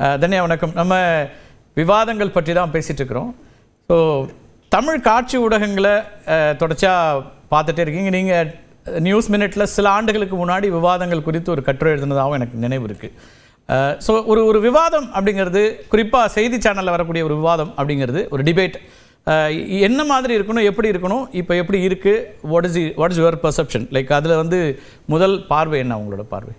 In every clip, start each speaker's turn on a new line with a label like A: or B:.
A: தன்யா வணக்கம். நம்ம விவாதங்கள் பற்றி தான் பேசிகிட்டு இருக்கிறோம். ஸோ தமிழ் காட்சி ஊடகங்களை தொடர்ச்சியாக பார்த்துட்டே இருக்கீங்க. நீங்கள் நியூஸ் மினிட்டில் சில ஆண்டுகளுக்கு முன்னாடி விவாதங்கள் குறித்து ஒரு கட்டுரை எழுதுனதாகவும் எனக்கு நினைவு இருக்குது. ஸோ ஒரு விவாதம் அப்படிங்கிறது, குறிப்பாக செய்தி சேனலில் வரக்கூடிய ஒரு விவாதம் அப்படிங்கிறது ஒரு டிபேட் என்ன மாதிரி இருக்கணும், எப்படி இருக்கணும், இப்போ எப்படி இருக்குது, what is your perception? Like அதில் வந்து முதல் பார்வை என்ன உங்களோட பார்வை?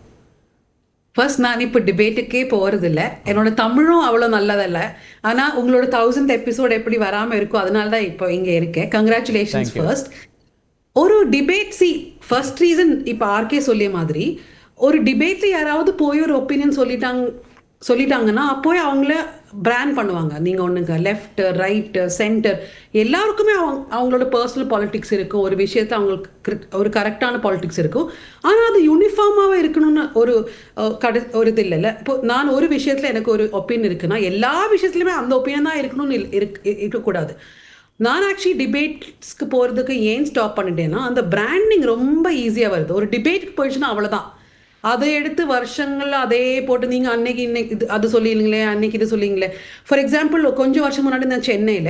B: ஃபர்ஸ்ட், நான் இப்போ டிபேட்டுக்கே போகிறதில்ல. என்னோட தமிழும் அவ்வளோ நல்லதில்ல. ஆனால் உங்களோட 1000th எபிசோட் எப்படி வராமல் இருக்கோ அதனால தான் இப்போ இங்கே இருக்கேன். Congratulations first. ஒரு டிபேட், ஃபர்ஸ்ட் ரீசன் இப்போ ஆர்கே சொல்லிய மாதிரி, ஒரு டிபேட்டில் யாராவது போய் ஒரு ஒப்பீனியன் சொல்லிட்டாங்கன்னா அப்போயே அவங்கள பிராண்ட் பண்ணுவாங்க. நீங்கள் ஒன்றுங்க லெஃப்ட், ரைட்டு, சென்டர் எல்லாருக்குமே அவங்களோட பர்சனல் பாலிட்டிக்ஸ் இருக்கும். ஒரு விஷயத்தில் அவங்களுக்கு ஒரு கரெக்டான பாலிட்டிக்ஸ் இருக்கும். ஆனால் அது யூனிஃபார்மாகவே இருக்கணும்னு ஒரு இது இல்லைல்ல. இப்போ நான் ஒரு விஷயத்தில் எனக்கு ஒரு ஒப்பீனியன் இருக்குன்னா எல்லா விஷயத்துலையுமே அந்த ஒப்பீனியன் தான் இருக்கணும்னு இருக்கக்கூடாது. நான் ஆக்சுவலி டிபேட்ஸ்க்கு போகிறதுக்கு ஏன் ஸ்டாப் பண்ணிட்டேன்னா, அந்த பிராண்டிங் ரொம்ப ஈஸியாக வருது. ஒரு டிபேட்டுக்கு போயிடுச்சுன்னா அவ்வளோதான். அதை எடுத்து வருஷங்கள்ல அதே போட்டு நீங்கள் அன்னைக்கு இது அது சொல்லிங்களே, அன்னைக்கு இது சொல்லிங்களே. ஃபார் எக்ஸாம்பிள், கொஞ்சம் வருஷம் முன்னாடி நான் சென்னையில்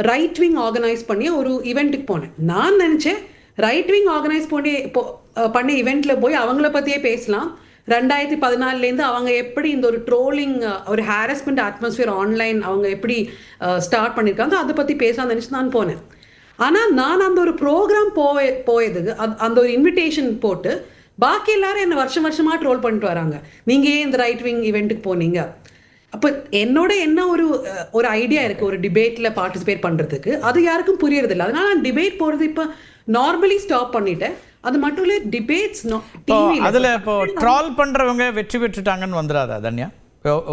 B: ரைட் விங் ஆர்கனைஸ் பண்ணி ஒரு ஈவெண்ட்டுக்கு போனேன். நான் நினச்சேன் ரைட் விங் ஆர்கனைஸ் பண்ணி ஈவெண்ட்டில் போய் அவங்கள பற்றியே பேசலாம். 2014 அவங்க எப்படி இந்த ஒரு ட்ரோலிங், ஒரு ஹாரஸ்மெண்ட் அட்மாஸ்பியர் ஆன்லைன் அவங்க எப்படி ஸ்டார்ட் பண்ணியிருக்காங்க அதை பற்றி பேசலாம்னு நினச்சி நான் போனேன். ஆனால் நான் அந்த ஒரு ப்ரோக்ராம் போயதுக்கு அந்த ஒரு இன்விடேஷன் போட்டு பாக்கி எல்லாரும் என்ன வருஷமாக ட்ரோல் பண்ணிட்டு வராங்க. நீங்கள் ஏன் இந்த ரைட் விங் ஈவெண்ட்டுக்கு போனீங்க? அப்போ என்னோட என்ன ஒரு ஐடியா இருக்குது ஒரு டிபேட்டில் பார்ட்டிசிபேட் பண்ணுறதுக்கு, அது யாருக்கும் புரியறதில்லை. அதனால நான் டிபேட் போகிறது இப்போ நார்மலி ஸ்டாப் பண்ணிட்டேன். அது மட்டும் இல்லை, டிபேட்ஸ்
A: அதில் இப்போ ட்ரால் பண்ணுறவங்க வெற்றி பெற்றுட்டாங்கன்னு வந்துடாதா தன்யா?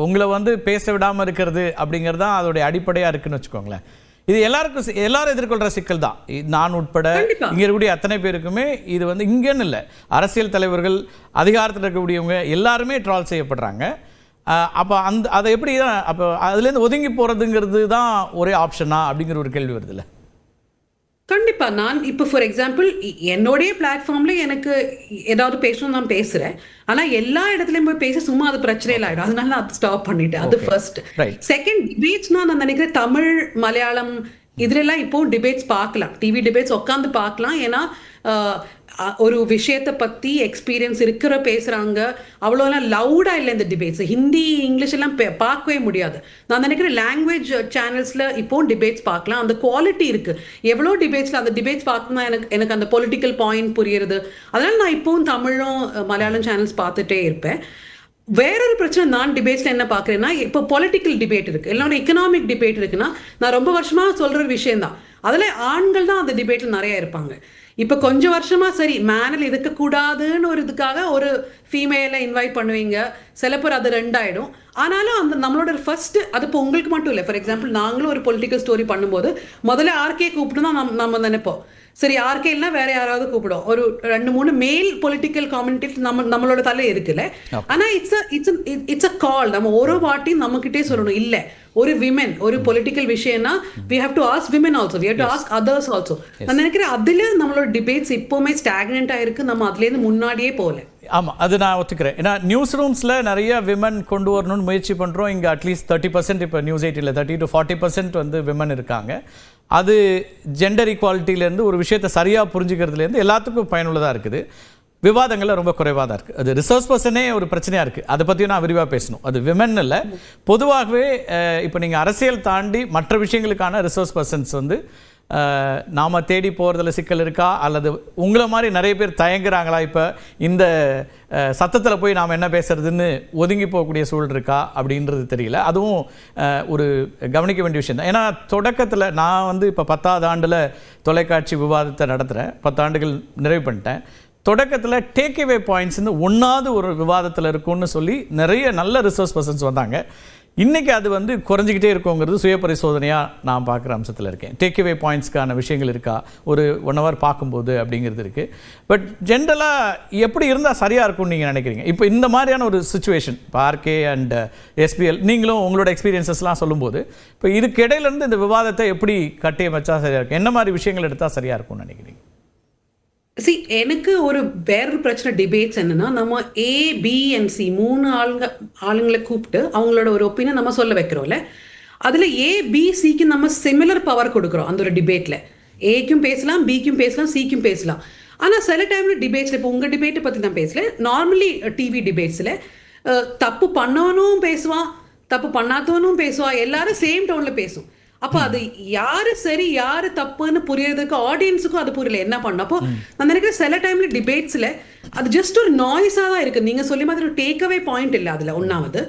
A: உங்களை வந்து பேச விடாமல் இருக்கிறது அப்படிங்கிறது தான் அதோடைய அடிப்படையாக இருக்குன்னு வச்சுக்கோங்களேன். இது எல்லாரும் எதிர்கொள்கிற சிக்கல் தான். நான் உட்பட இங்கே இருக்கக்கூடிய அத்தனை பேருக்குமே இது வந்து இங்கேன்னு இல்லை, அரசியல் தலைவர்கள், அதிகாரத்தில் இருக்கக்கூடியவங்க எல்லாருமே ட்ரால் செய்யப்படுறாங்க. அப்போ அதை எப்படி தான் அப்போ அதுலேருந்து ஒதுங்கி போகிறதுங்கிறது தான் ஒரே ஆப்ஷனா அப்படிங்கிற ஒரு கேள்வி வருது இல்லை?
B: கண்டிப்பாக. நான் இப்போ ஃபார் எக்ஸாம்பிள் என்னுடைய பிளாட்ஃபார்மில் எனக்கு ஏதாவது பேசணும்னு நான் பேசுகிறேன். ஆனால் எல்லா இடத்துலையும் போய் பேச சும்மா அது பிரச்சனையில் ஆகிடும். அதனால நான் அது ஸ்டாப் பண்ணிட்டேன். அது ஃபர்ஸ்ட். செகண்ட், டிபேட்ஸ்னா நான் நினைக்கிறேன் தமிழ், மலையாளம் இதுலெல்லாம் இப்போ டிபேட்ஸ் பார்க்கலாம். டிவி டிபேட்ஸ் உட்காந்து பார்க்கலாம். ஏன்னா ஒரு விஷயத்தை பற்றி எக்ஸ்பீரியன்ஸ் இருக்கிற பேசுகிறாங்க. அவ்வளோலாம் லவுடாக இல்லை இந்த டிபேட்ஸ். ஹிந்தி, இங்கிலீஷ் எல்லாம் பார்க்கவே முடியாது. நான் நினைக்கிறேன் லாங்குவேஜ் சேனல்ஸில் இப்போ டிபேட்ஸ் பார்க்கலாம். அந்த குவாலிட்டி இருக்குது. எவ்வளோ டிபேட்ஸில் அந்த டிபேட்ஸ் பார்க்கணும்னா எனக்கு அந்த பொலிட்டிக்கல் பாயிண்ட் புரியுறது. அதனால் நான் இப்போவும் தமிழும் மலையாளம் சேனல்ஸ் பார்த்துட்டே இருப்பேன். வேறொரு பிரச்சனை நான் டிபேட்ஸில் என்ன பார்க்குறேன்னா, இப்போ பொலிட்டிக்கல் டிபேட் இருக்குது, எல்லாரோட எக்கனாமிக் டிபேட் இருக்குன்னா, நான் ரொம்ப வருஷமாக சொல்கிற ஒரு விஷயந்தான். அதில் ஆண்கள் தான் அந்த டிபேட்டில் நிறையா இருப்பாங்க. இப்போ கொஞ்சம் வருஷமாக சரி மேனில் இருக்கக்கூடாதுன்னு ஒரு இதுக்காக ஒரு ஃபீமேலை இன்வைட் பண்ணுவீங்க. சில பேர் அது ரெண்டாயிடும். ஆனாலும் அந்த நம்மளோட ஃபர்ஸ்ட், அது இப்போ உங்களுக்கு மட்டும் இல்லை. ஃபார் எக்ஸாம்பிள், நாங்களும் ஒரு பொலிட்டிக்கல் ஸ்டோரி பண்ணும்போது முதல்ல ஆர்கே கூப்பிட்டு தான் நம்ம நினைப்போம். சரி, ஆர்கே இல்லைனா வேற யாராவது கூப்பிடும். ஒரு 2-3 மேல் பொலிட்டிக்கல் காமெண்டேட்டர் நம்மளோட தலை இருக்குல்ல. ஆனால் இட்ஸ் அ கால். நம்ம ஒரு வாட்டியும் நம்மகிட்டே சொல்லணும், இல்லை ஒரு விமென் ஒரு பொலிட்டிக்கல் விஷயம்னா we have to ask women also, we have to ask others also. நான் நினைக்கிறேன் அதில் நம்மளோட டிபேட்ஸ் இப்போவுமே ஸ்டாக்னெண்ட்டாக இருக்குது. நம்ம அதுலேருந்து முன்னாடியே போகல.
A: ஆமாம், அது நான் ஒத்துக்கிறேன். ஏன்னா நியூஸ் ரூம்ஸில் நிறைய விமன் கொண்டு வரணும்னு முயற்சி பண்ணுறோம். இங்கே அட்லீஸ்ட் 30%, இப்போ நியூஸ் 8 30 to 40% வந்து விமன் இருக்காங்க. அது ஜெண்டர் ஈக்குவாலிட்டியிலேருந்து ஒரு விஷயத்தை சரியாக புரிஞ்சுக்கிறதுலேருந்து எல்லாத்துக்கும் பயனுள்ளதாக இருக்குது. விவாதங்களில் ரொம்ப குறைவாக தான் இருக்குது. அது ரிசோர்ஸ் பர்சனே ஒரு பிரச்சனையாக இருக்குது. அதை பற்றியும் நான் விரிவாக பேசணும். அது விமன் இல்லை, பொதுவாகவே இப்போ நீங்கள் அரசியல் தாண்டி மற்ற விஷயங்களுக்கான ரிசோர்ஸ் பர்சன்ஸ் வந்து நாம் தேடி போகிறதுல சிக்கல் இருக்கா, அல்லது உங்களை மாதிரி நிறைய பேர் தயங்குறாங்களா, இப்போ இந்த சத்தத்தில் போய் நாம் என்ன பேசுறதுன்னு ஒதுங்கி போகக்கூடிய சூழல் இருக்கா அப்படின்றது தெரியல. அதுவும் ஒரு கவனிக்க வேண்டிய விஷயம் தான். ஏன்னா தொடக்கத்தில் நான் வந்து இப்போ 10வது ஆண்டில் தொலைக்காட்சி விவாதத்தை நடத்துகிறேன். 10 ஆண்டுகள் நிறைவு பண்ணிட்டேன். தொடக்கத்தில் டேக்அவே பாயிண்ட்ஸ்னு ஒன்றாவது ஒரு விவாதத்தில் இருக்கும்னு சொல்லி நிறைய நல்ல ரிசோர்ஸ் பர்சன்ஸ் வந்தாங்க. இன்றைக்கி அது வந்து குறைஞ்சிக்கிட்டே இருக்குங்கிறது சுய பரிசோதனையாக நான் பார்க்குற அம்சத்தில் இருக்கேன். டேக்அவே பாயிண்ட்ஸ்க்கான விஷயங்கள் இருக்கா ஒரு 1 hour பார்க்கும்போது அப்படிங்கிறது இருக்குது. பட் ஜென்ரலாக எப்படி இருந்தால் சரியாக இருக்கும்னு நீங்கள் நினைக்கிறீங்க? இப்போ இந்த மாதிரியான ஒரு சுச்சுவேஷன், இப்போ ஆர்கே அண்ட் எஸ்பிஎல், நீங்களும் உங்களோட எக்ஸ்பீரியன்ஸஸ்லாம் சொல்லும்போது இப்போ இதுக்கு இடையிலேருந்து இந்த விவாதத்தை எப்படி கட்டியமைச்சா சரியாக இருக்கும்? என்ன மாதிரி விஷயங்கள் எடுத்தால் சரியாக இருக்கும்னு நினைக்கிறீங்க?
B: எனக்கு ஒரு வேற பிரச்சனை டிபேட்ஸ் என்னன்னா, நம்ம A, B and C 3 ஆளுங்களை கூப்பிட்டு அவங்களோட ஒரு ஒப்பீனியன் நம்ம சொல்ல வைக்கிறோம்ல. அதுல A, B, Cக்கு நம்ம சிமிலர் பவர் கொடுக்குறோம் அந்த ஒரு டிபேட்ல. Aக்கும் பேசலாம், Bக்கும் பேசலாம், Cக்கும் பேசலாம். ஆனா சில டைம்ல டிபேட்ஸ்ல, இப்போ உங்க டிபேட்டை பத்தி நான் பேசல, நார்மலி டிவி டிபேட்ஸ்ல தப்பு பண்ணவனும் பேசுவான், தப்பு பண்ணாதவனும் பேசுவான், எல்லாரும் சேம் டோன்ல பேசும். அப்போ அது யாரு சரி யாரு தப்புன்னு புரியறதுக்கு ஆடியன்ஸுக்கும் அது புரியல என்ன பண்ண. அப்போ நான் நினைக்கிறேன் சில டைம்ல டிபேட்ஸ்ல அது ஜஸ்ட் ஒரு நாய்ஸா தான் இருக்கு. நீங்க சொல்லி மாதிரி ஒரு டேக் அவே பாயிண்ட் இல்லை அதுல. ஒன்னாவது.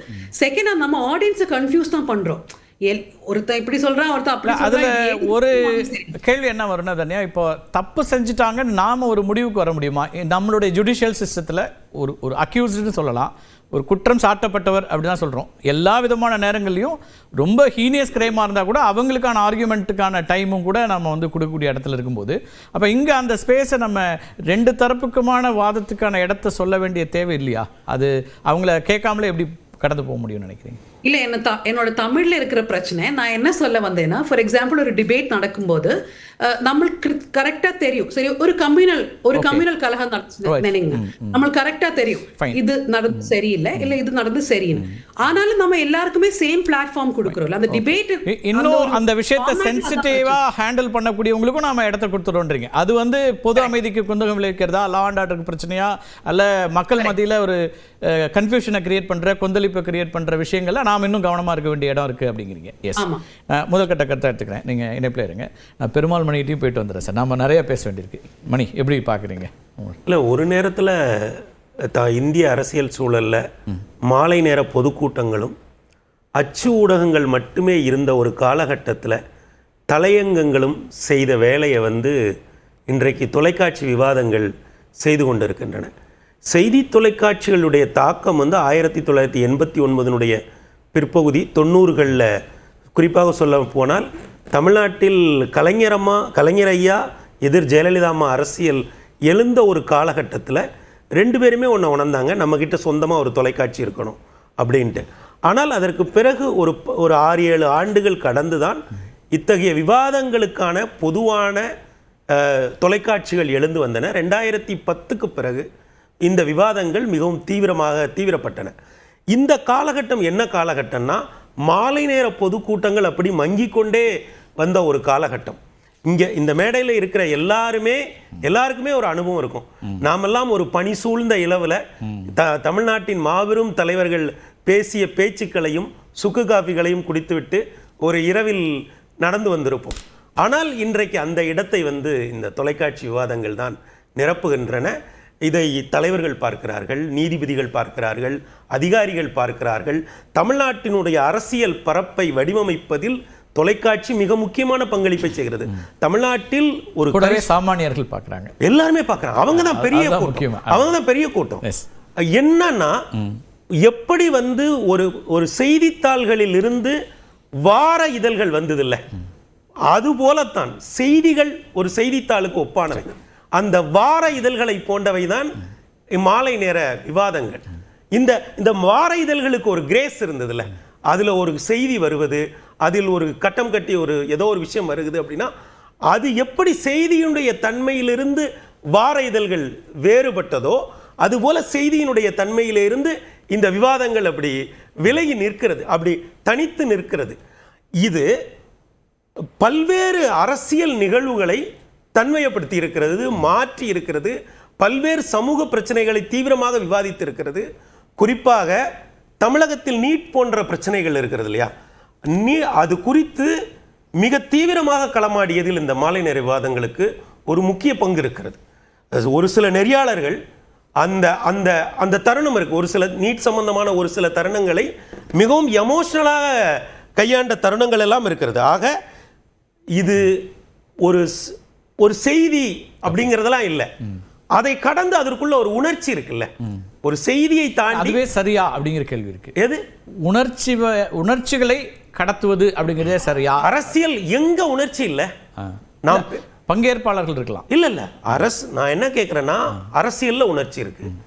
B: செகண்ட், நம்ம ஆடியன்ஸை கன்ஃபியூஸ் தான் பண்றோம். ஒருத்தன் இப்படி சொல்றான், ஒருத்தன் அப்படி
A: அதுல ஒரு கேள்வி என்ன வரும்னா தனியா, இப்போ தப்பு செஞ்சுட்டாங்கன்னு நாம ஒரு முடிவுக்கு வர முடியுமா? நம்மளுடைய ஜுடிஷியல் சிஸ்டத்துல ஒரு அக்யூஸ்டுன்னு சொல்லலாம், ஒரு குற்றம் சாட்டப்பட்டவர் அப்படிதான் சொல்றோம். எல்லா விதமான நேரங்கள்லையும் ரொம்ப ஹீனியஸ் கிரைமா இருந்தா கூட அவங்களுக்கான ஆர்குமெண்ட்டுக்கான டைமும் கூட நம்ம வந்து கொடுக்கக்கூடிய இடத்துல இருக்கும்போது, அப்ப இங்க அந்த ஸ்பேஸை நம்ம ரெண்டு தரப்புக்குமான வாதத்துக்கான இடத்தை சொல்ல வேண்டிய தேவை இல்லையா? அது அவங்கள கேட்காமலே எப்படி கடந்து போக முடியும்னு நினைக்கிறீங்க?
B: இல்ல, என்னோட தமிழ்ல இருக்கிற பிரச்சனை நான் என்ன சொல்ல வந்தேன்னா, ஃபார் எக்ஸாம்பிள் ஒரு டிபேட் நடக்கும்போது நம்மளுக்கு கரெக்டா தெரியும், சரி ஒரு கம்யூனல் கலகம் நினைங்க, நம்மளுக்கு கரெக்டா தெரியும் இது நடந்து சரியில்லை இல்ல இது நடந்து சரியில்லை. ஆனாலும் நம்ம எல்லாருக்குமே சேம் பிளாட்ஃபார்ம் கொடுக்குறோம். அந்த டிபேட்
A: இன்னும் அந்த விஷயத்தை சென்சிட்டிவா ஹேண்டில் பண்ணக்கூடியவங்களுக்கும் நாம இடத்தை கொடுத்துறோன்றீங்க. அது வந்து பொது அமைதிக்கு குந்தகம் விளைவிக்கிறதா, லா அண்ட் ஆர்டருக்கு பிரச்சனையா, அல்ல மக்கள் மத்தியில ஒரு கன்ஃபியூஷனை கிரியேட் பண்ற, கொந்தளிப்பை கிரியேட் பண்ற விஷயங்கள்ல நாம் இன்னும் கவனமா இருக்க வேண்டிய இடம் இருக்கு அப்படிங்கிறீங்க. எஸ், முதல் கட்ட கருத்தை எடுத்துக்கிறேன், நீங்க இணைப்பில் இருங்க. நான் பெருமாள் மணிகிட்டையும் போயிட்டு வந்துடுறேன் சார், நாம நிறைய பேச வேண்டியிருக்கு. மணி, எப்படி பார்க்குறீங்க?
C: இல்லை, ஒரு நேரத்தில் இந்திய அரசியல் சூழலில் மாலை நேர பொதுக்கூட்டங்களும் அச்சு ஊடகங்கள் மட்டுமே இருந்த ஒரு காலகட்டத்தில் தலையங்கங்களும் செய்த வேலையை வந்து இன்றைக்கு தொலைக்காட்சி விவாதங்கள் செய்து கொண்டிருக்கின்றன. செய்தி தொலைக்காட்சிகளுடைய தாக்கம் வந்து 1989 பிற்பகுதி 90களில் குறிப்பாக சொல்ல போனால் தமிழ்நாட்டில் கலைஞர் ஐயா எதிர் ஜெயலலிதா அம்மா அரசியல் எழுந்த ஒரு காலகட்டத்தில் ரெண்டு பேருமே ஒன்று உணர்ந்தாங்க, நம்மக்கிட்ட சொந்தமாக ஒரு தொலைக்காட்சி இருக்கணும் அப்படின்ட்டு. ஆனால் அதற்கு பிறகு ஒரு 6-7 ஆண்டுகள் கடந்து தான் இத்தகைய விவாதங்களுக்கான பொதுவான தொலைக்காட்சிகள் எழுந்து வந்தன. 2010க்கு பிறகு இந்த விவாதங்கள் மிகவும் தீவிரப்பட்டன. இந்த காலகட்டம் என்ன காலகட்டம்னா, மாலை நேர பொதுக்கூட்டங்கள் அப்படி மங்கிக் கொண்டே வந்த ஒரு காலகட்டம். இங்கே இந்த மேடையில் இருக்கிற எல்லாருக்குமே ஒரு அனுபவம் இருக்கும். நாமெல்லாம் ஒரு பனி சூழ்ந்த இளவில் தமிழ்நாட்டின் மாபெரும் தலைவர்கள் பேசிய பேச்சுக்களையும் சுக்கு காஃபிகளையும் குடித்துவிட்டு ஒரு இரவில் நடந்து வந்திருப்போம். ஆனால் இன்றைக்கு அந்த இடத்தை வந்து இந்த தொலைக்காட்சி விவாதங்கள் தான் நிரப்புகின்றன. இதை தலைவர்கள் பார்க்கிறார்கள், நீதிபதிகள் பார்க்கிறார்கள், அதிகாரிகள் பார்க்கிறார்கள். தமிழ்நாட்டினுடைய அரசியல் பரப்பை வடிவமைப்பதில் தொலைக்காட்சி மிக முக்கியமான பங்களிப்பை செய்கிறது. தமிழ்நாட்டில் ஒரு
A: சாமானியர்கள் பார்க்கிறாங்க,
C: எல்லாருமே பார்க்கிறாங்க. அவங்க தான் பெரிய கூட்டம். என்னன்னா, எப்படி வந்து ஒரு செய்தித்தாள்களில் இருந்து வார இதழ்கள் வந்ததில்லை, அதுபோலத்தான் செய்திகள் ஒரு செய்தித்தாளுக்கு ஒப்பானவை. அந்த வார இதழ்களை போன்றவை தான் மாலை நேர விவாதங்கள். இந்த வார இதழ்களுக்கு ஒரு கிரேஸ் இருந்ததுல, அதுல ஒரு செய்தி வருவது, அதில் ஒரு கட்டம் கட்டி ஏதோ ஒரு விஷயம் வருகிறது அப்படின்னா, அது எப்படி செய்தியினுடைய தன்மையிலிருந்து வார இதழ்கள் வேறுபட்டதோ அதுபோல செய்தியினுடைய தன்மையிலிருந்து இந்த விவாதங்கள் அப்படி விலகி நிற்கிறது, அப்படி தனித்து நிற்கிறது. இது பல்வேறு அரசியல் நிகழ்வுகளை தன்மையப்படுத்தி இருக்கிறது, மாற்றி இருக்கிறது, பல்வேறு சமூக பிரச்சனைகளை தீவிரமாக விவாதித்து இருக்கிறது. குறிப்பாக தமிழகத்தில் நீட் போன்ற பிரச்சனைகள் இருக்கிறது இல்லையா, அது குறித்து மிக தீவிரமாக களமாடியதில் இந்த மாலை நேர விவாதங்களுக்கு ஒரு முக்கிய பங்கு இருக்கிறது. ஒரு சில நெறியாளர்கள் அந்த தருணம் இருக்கு, ஒரு சில நீட் சம்பந்தமான ஒரு சில தருணங்களை மிகவும் எமோஷனலாக கையாண்ட தருணங்கள் எல்லாம் இருக்கிறது. ஆக இது ஒரு செய்தி அப்படிங்கிறதெல்லாம் இல்லை, அதை கடந்து அதற்குள்ள ஒரு உணர்ச்சி இருக்குல்ல, ஒரு செய்தியை தாண்டி.
A: அதுவே சரியா அப்படிங்கிற கேள்வி இருக்கு.
C: எது
A: உணர்ச்சிகளை கடத்துவது அப்படிங்கிறதே சரியா?
C: அரசியல் எங்க உணர்ச்சி இல்ல, நாம்
A: பங்கேற்பாளர்கள் இருக்கலாம்.
C: இல்ல நான் என்ன கேட்கிறேன்னா, அரசியல்ல உணர்ச்சி இருக்கு.